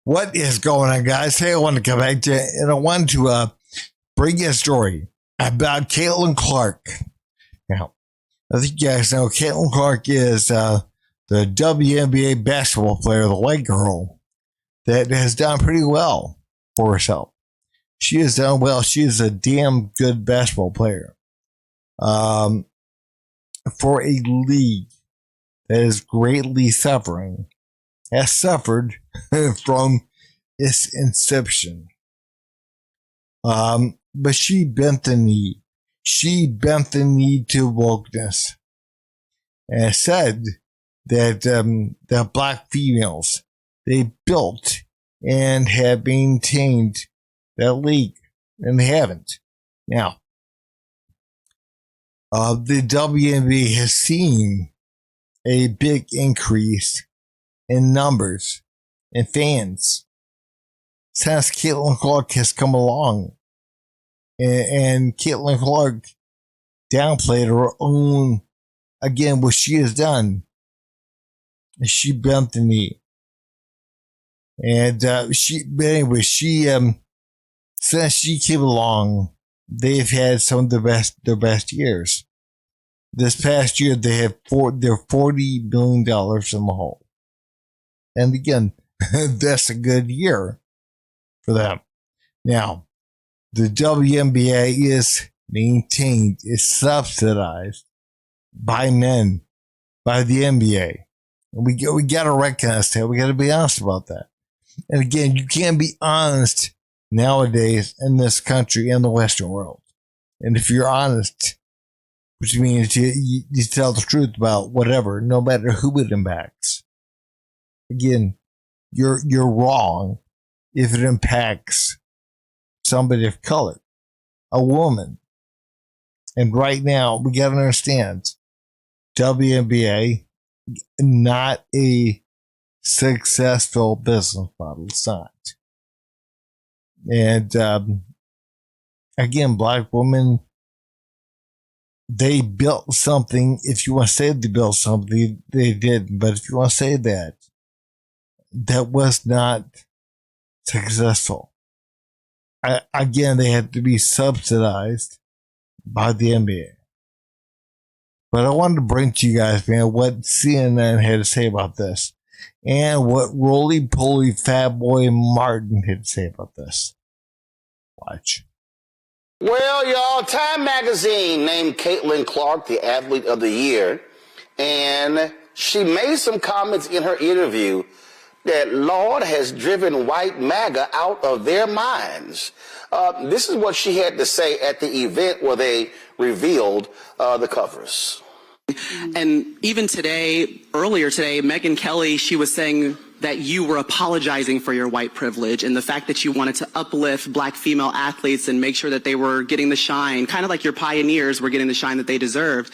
What is going on, guys? Hey, I want to come back to you, and I wanted to bring you a story about Caitlin Clark. Now, I think you guys know Caitlin Clark is the WNBA basketball player, the white girl, that has done pretty well for herself. She has done well. She is a damn good basketball player. For a league that is greatly suffering, has suffered from its inception. But she bent the knee. She bent the knee to wokeness and said that the black females, they built and have maintained that league, and they haven't. Now, the WNBA has seen a big increase in numbers and fans since Caitlin Clark has come along. And Caitlin Clark downplayed her own, again, what she has done. She bent the knee. And since she came along, they've had some of their best years. This past year, they have they're $40 million in the hole. And again, that's a good year for them. Now, the WNBA is maintained, is subsidized by men, by the NBA. And we got to recognize that. We got to be honest about that. And again, you can't be honest nowadays in this country and the Western world. And if you're honest, which means you tell the truth about whatever, no matter who it impacts. Again, you're wrong if it impacts somebody of color, a woman. And right now, we got to understand, WNBA, not a successful business model. It's not. And again, black women, they built something. If you want to say they built something, they didn't. But if you want to say that was not successful. Again, they had to be subsidized by the NBA. But I wanted to bring to you guys, man, what CNN had to say about this and what roly-poly fat boy Martin had to say about this. Watch. Well, y'all, Time Magazine named Caitlin Clark the Athlete of the Year, and she made some comments in her interview that Lord has driven white MAGA out of their minds. This is what she had to say at the event where they revealed the covers. And even today, earlier today, Megyn Kelly, she was saying that you were apologizing for your white privilege and the fact that you wanted to uplift black female athletes and make sure that they were getting the shine, kind of like your pioneers were getting the shine that they deserved.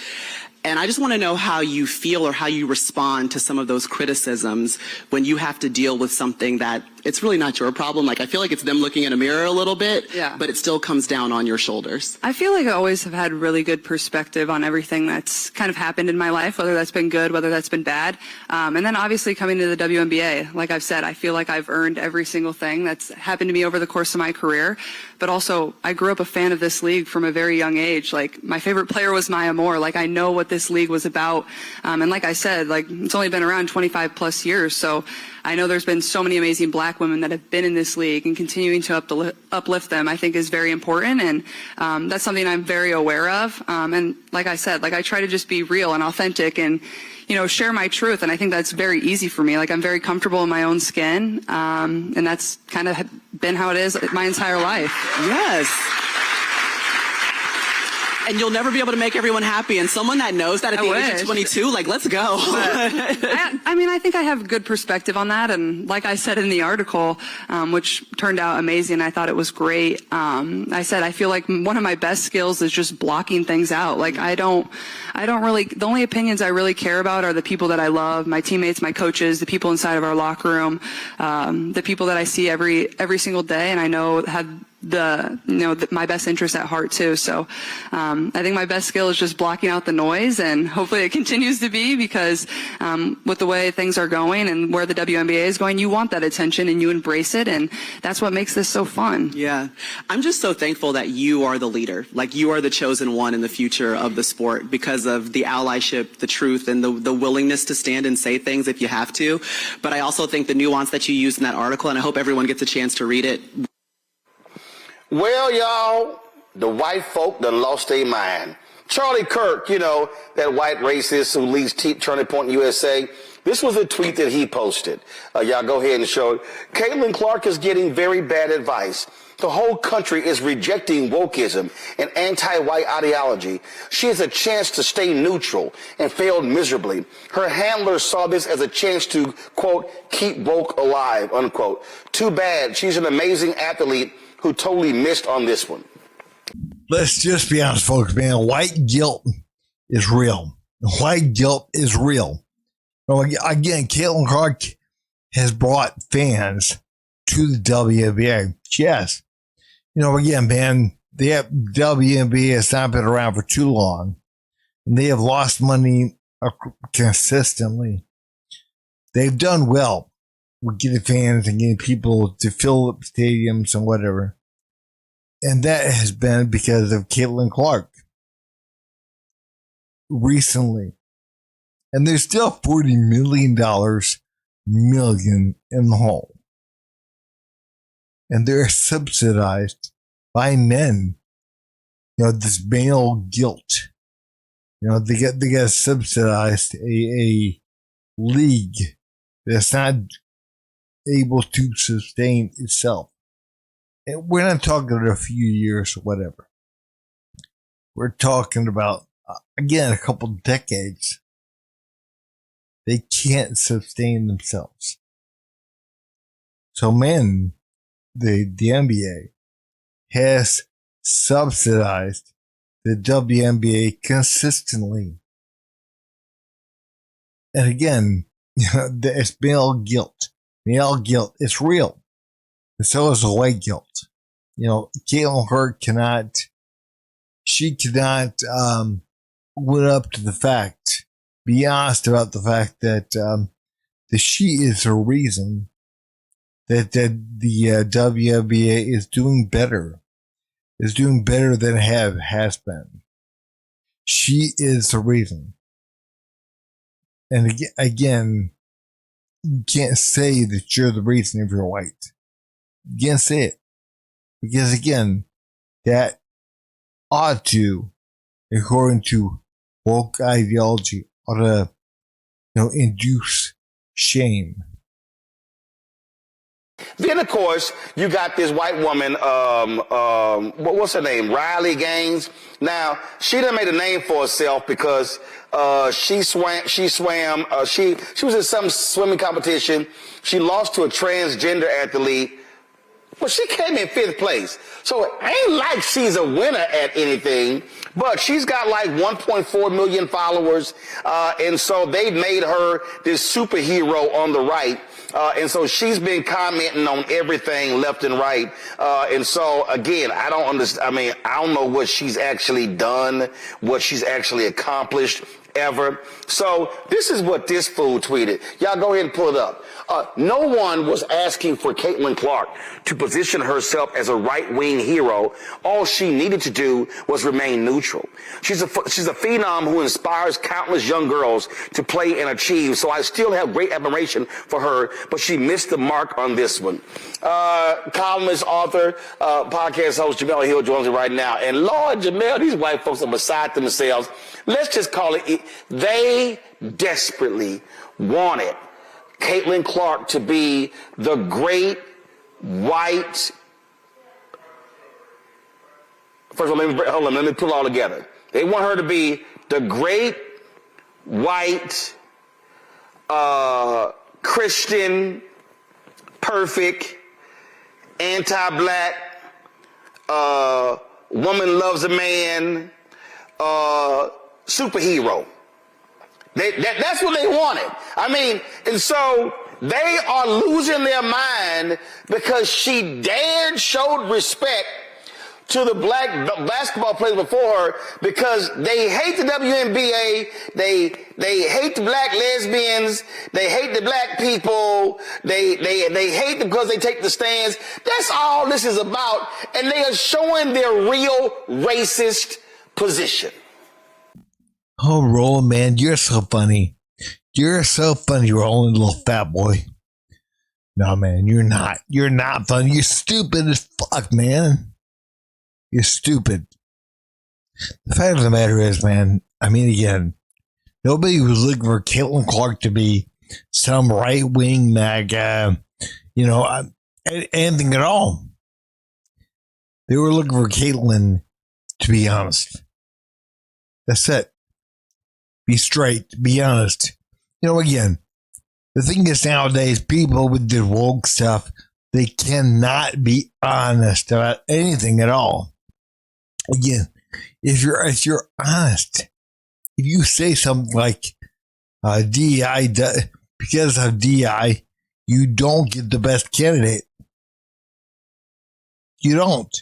And I just want to know how you feel or how you respond to some of those criticisms when you have to deal with something that it's really not your problem. Like, I feel like it's them looking in a mirror a little bit, but it still comes down on your shoulders. I feel like I always have had really good perspective on everything that's kind of happened in my life, whether that's been good, whether that's been bad. And then obviously coming to the WNBA, like I've said, I feel like I've earned every single thing that's happened to me over the course of my career. But also, I grew up a fan of this league from a very young age. Like, my favorite player was Maya Moore. Like, I know what this league was about. And like I said, like, it's only been around 25 plus years. So I know there's been so many amazing black women that have been in this league, and continuing to uplift them, I think, is very important. And that's something I'm very aware of. And like I said, like, I try to just be real and authentic and, you know, share my truth. And I think that's very easy for me. Like, I'm very comfortable in my own skin. And that's kind of been how it is my entire life. Yes. And you'll never be able to make everyone happy. And someone that knows that at the age of 22, like, let's go. I mean, I think I have good perspective on that. And like I said in the article, which turned out amazing, I thought it was great. I said, I feel like one of my best skills is just blocking things out. Like, I don't really, the only opinions I really care about are the people that I love, my teammates, my coaches, the people inside of our locker room, the people that I see every single day and I know have my best interest at heart too. So I think my best skill is just blocking out the noise, and hopefully it continues to be, because with the way things are going and where the WNBA is going, you want that attention and you embrace it, and that's what makes this so fun. Yeah. I'm just so thankful that you are the leader. Like, you are the chosen one in the future of the sport because of the allyship, the truth, and the willingness to stand and say things if you have to. But I also think the nuance that you used in that article, and I hope everyone gets a chance to read it. Well, y'all, the white folk done lost their mind. Charlie Kirk, that white racist who leads Turning Point USA, this was a tweet that he posted. Y'all go ahead and show it. Caitlin Clark is getting very bad advice. The whole country is rejecting wokeism and anti-white ideology. She has a chance to stay neutral and failed miserably. Her handlers saw this as a chance to, quote, keep woke alive, unquote. Too bad. She's an amazing athlete who totally missed on this one. Let's just be honest, folks, man. White guilt is real. White guilt is real. Well, again, Caitlin Clark has brought fans to the WNBA. Yes. Again, man, the WNBA has not been around for too long, and they have lost money consistently. They've done well with getting fans and getting people to fill up stadiums and whatever. And that has been because of Caitlin Clark recently. And there's still $40 million in the hole. And they're subsidized by men. This male guilt. They get subsidized a league that's not able to sustain itself. And we're not talking a few years or whatever. We're talking about, again, a couple decades. They can't sustain themselves. So, man, the NBA has subsidized the WNBA consistently. And again, it's male guilt. Male guilt is real. And so is the white guilt. Caitlin Clark cannot live up to the fact, be honest about the fact that she is the reason that the WNBA is doing better than it has been. She is the reason. And again, you can't say that you're the reason if you're white. You can't say it. Because again, that ought to, according to woke ideology, ought to, induce shame. Then, of course, you got this white woman, what's her name? Riley Gaines. Now, she done made a name for herself because she was in some swimming competition. She lost to a transgender athlete. Well, she came in 5th place. So it ain't like she's a winner at anything, but she's got like 1.4 million followers. And so they made her this superhero on the right. And so she's been commenting on everything left and right. And so, again, I don't understand. I don't know what she's actually done, what she's actually accomplished ever. So this is what this fool tweeted. Y'all go ahead and pull it up. No one was asking for Caitlin Clark to position herself as a right-wing hero. All she needed to do was remain neutral. She's a phenom who inspires countless young girls to play and achieve. So I still have great admiration for her, but she missed the mark on this one. Columnist, author, podcast host Jamel Hill joins me right now. And Lord Jamel, these white folks are beside themselves. Let's just call it. They desperately wanted Caitlin Clark to be the great white. First of all, let me pull it all together. They want her to be the great white Christian, perfect, anti-black, woman loves a man, superhero. That's what they wanted. And so They are losing their mind because she dared showed respect to the black basketball players before her because they hate the WNBA, they hate the black lesbians, they hate the black people, they hate them because they take the stands. That's all this is about, and they are showing their real racist position. Oh, Roland, man, you're so funny. You're so funny, Roland, little fat boy. No, man, you're not. You're not funny. You're stupid as fuck, man. You're stupid. The fact of the matter is, man, I mean, again, nobody was looking for Caitlin Clark to be some right-wing MAGA, anything at all. They were looking for Caitlin to be honest. That's it. Be straight. Be honest. Again, the thing is nowadays, people with the woke stuff, they cannot be honest about anything at all. Again, if you're honest, if you say something like DEI, because of DEI, you don't get the best candidate. You don't.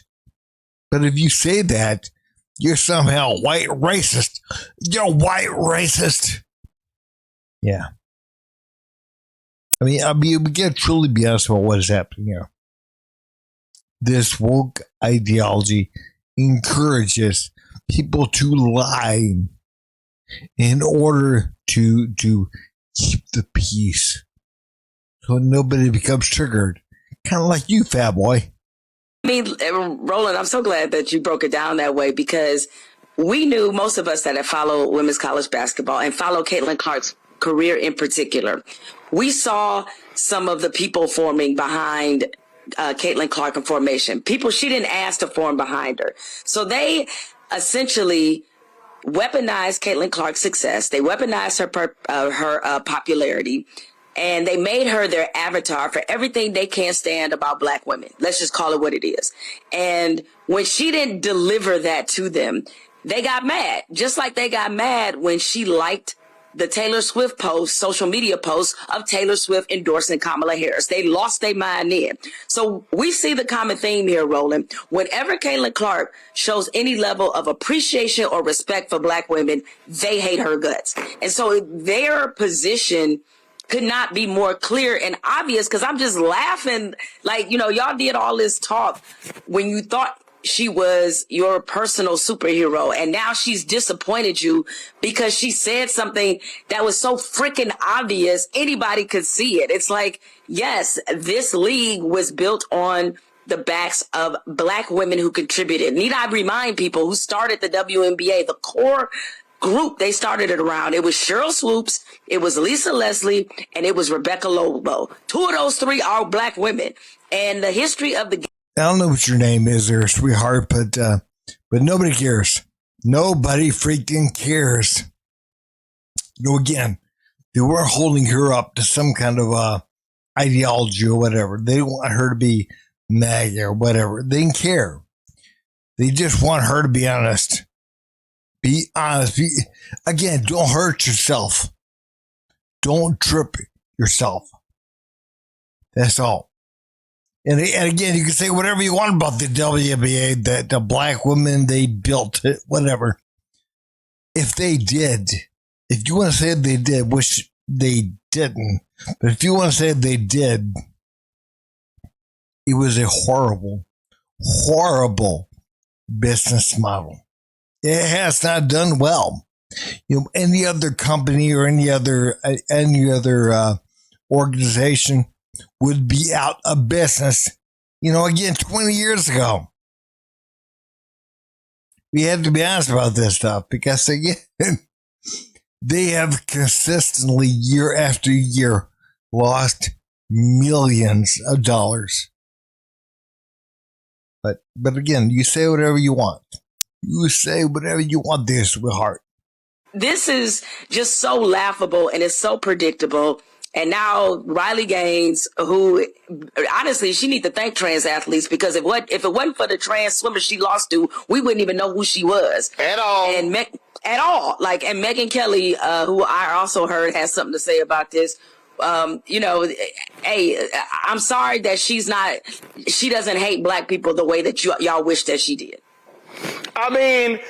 But if you say that, you're somehow white racist. You're white racist. Yeah. I mean, we gotta truly be honest about what is happening here. This woke ideology encourages people to lie in order to keep the peace, so nobody becomes triggered. Kind of like you, fat boy. I mean, Roland, I'm so glad that you broke it down that way, because we knew, most of us that have followed women's college basketball and follow Caitlin Clark's career in particular, we saw some of the people forming behind Caitlin Clark in formation. People she didn't ask to form behind her. So they essentially weaponized Caitlin Clark's success. They weaponized her popularity. And they made her their avatar for everything they can't stand about black women. Let's just call it what it is. And when she didn't deliver that to them, they got mad. Just like they got mad when she liked the Taylor Swift post, social media post of Taylor Swift endorsing Kamala Harris. They lost their mind then. So we see the common theme here, Roland. Whenever Caitlin Clark shows any level of appreciation or respect for black women, they hate her guts. And so their position could not be more clear and obvious, because I'm just laughing. Like, y'all did all this talk when you thought she was your personal superhero, and now she's disappointed you because she said something that was so freaking obvious anybody could see it. It's like, yes, this league was built on the backs of black women who contributed. Need I remind people who started the WNBA, the core group they started it around? It was Cheryl Swoops, it was Lisa Leslie, and it was Rebecca Lobo. Two of those three are black women. And the history of the I don't know what your name is there, sweetheart, but nobody cares. Nobody freaking cares. Again, they weren't holding her up to some kind of ideology or whatever. They didn't want her to be MAGA or whatever. They didn't care. They just want her to be honest. Be honest. Again, don't hurt yourself. Don't trip yourself. That's all. And again, you can say whatever you want about the WNBA, that the black women, they built it, whatever. If they did, if you want to say they did, which they didn't, but if you want to say they did, it was a horrible, horrible business model. It has not done well. Any other company or any other organization would be out of business, again, 20 years ago. We have to be honest about this stuff, because, again, they have consistently, year after year, lost millions of dollars. But again, you say whatever you want. You say whatever you want there, sweetheart. This is just so laughable, and it's so predictable. And now Riley Gaines, who honestly, she needs to thank trans athletes, because if it wasn't for the trans swimmers she lost to, we wouldn't even know who she was At all. And at all. And Megyn Kelly, who I also heard has something to say about this. Hey, I'm sorry that she doesn't hate black people the way that y'all wish that she did. I mean,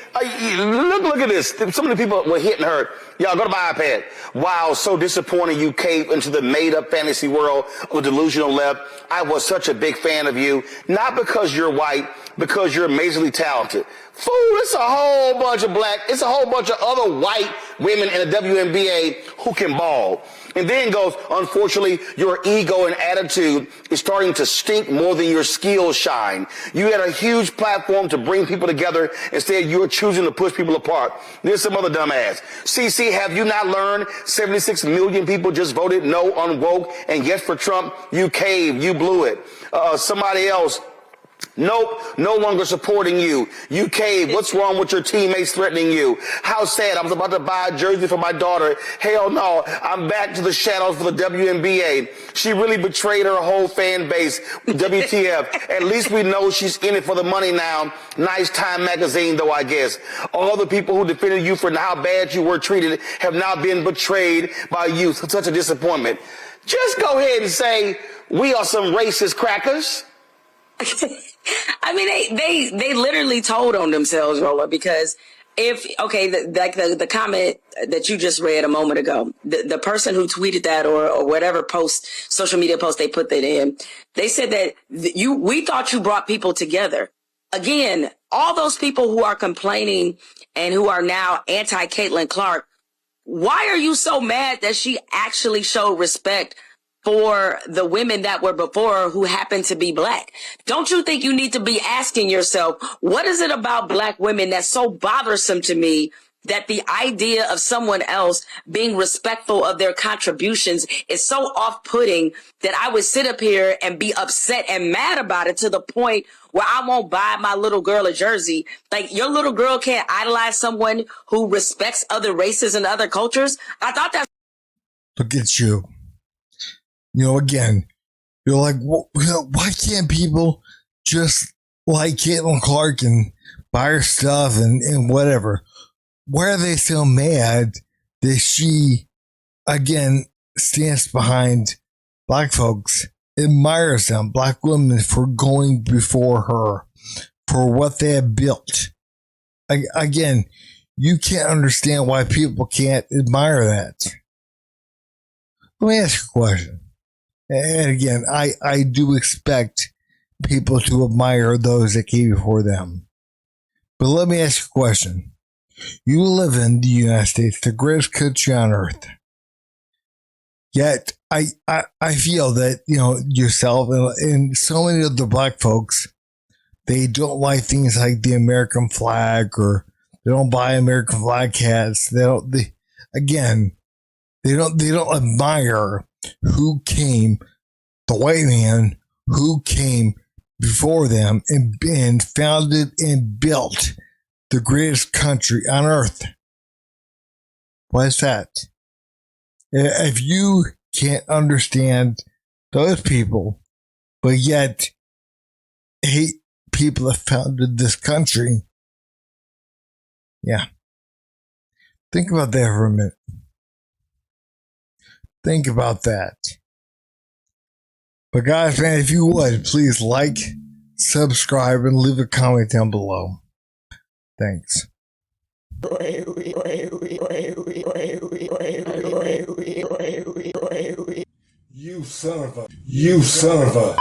look at this. Some of the people were hitting her. Y'all, go to my iPad. Wow, so disappointing you cave into the made-up fantasy world of delusional left. I was such a big fan of you. Not because you're white, because you're amazingly talented. Fool, it's a whole bunch of other white women in the WNBA who can ball. And then goes, unfortunately, your ego and attitude is starting to stink more than your skills shine. You had a huge platform to bring people together. Instead, you're choosing to push people apart. There's some other dumbass. CC, have you not learned 76 million people just voted no on woke and yes for Trump? You caved. You blew it. Somebody else. Nope, no longer supporting you. You caved. What's wrong with your teammates threatening you? How sad. I was about to buy a jersey for my daughter. Hell no. I'm back to the shadows for the WNBA. She really betrayed her whole fan base. WTF. At least we know she's in it for the money now. Nice Time magazine, though, I guess. All the people who defended you for how bad you were treated have now been betrayed by you. Such a disappointment. Just go ahead and say, we are some racist crackers. I mean, they literally told on themselves, Rolla, because the comment that you just read a moment ago, the person who tweeted that or whatever social media post they put that in, they said that we thought you brought people together. Again, all those people who are complaining and who are now anti-Caitlin Clark, why are you so mad that she actually showed respect for the women that were before her who happened to be black? Don't you think you need to be asking yourself, what is it about black women that's so bothersome to me that the idea of someone else being respectful of their contributions is so off-putting that I would sit up here and be upset and mad about it to the point where I won't buy my little girl a jersey? Like, your little girl can't idolize someone who respects other races and other cultures? I thought that's... Look at you. You know, again, you're like, why can't people just like Caitlin Clark and buy her stuff and whatever? Why are they so mad that she, again, stands behind black folks, admires them, black women, for going before her, for what they have built? Again, you can't understand why people can't admire that. Let me ask you a question. And again, I do expect people to admire those that came before them. But let me ask you a question. You live in the United States, the greatest country on earth. Yet, I feel that, you know, yourself and so many of the black folks, they don't like things like the American flag, or they don't buy American flag hats. They don't admire who came, the white man who came before them and founded and built the greatest country on earth. Why is that? If you can't understand those people, but yet hate people that founded this country, yeah. Think about that for a minute. Think about that. But guys, man, if you would, please like, subscribe, and leave a comment down below. Thanks. You son of a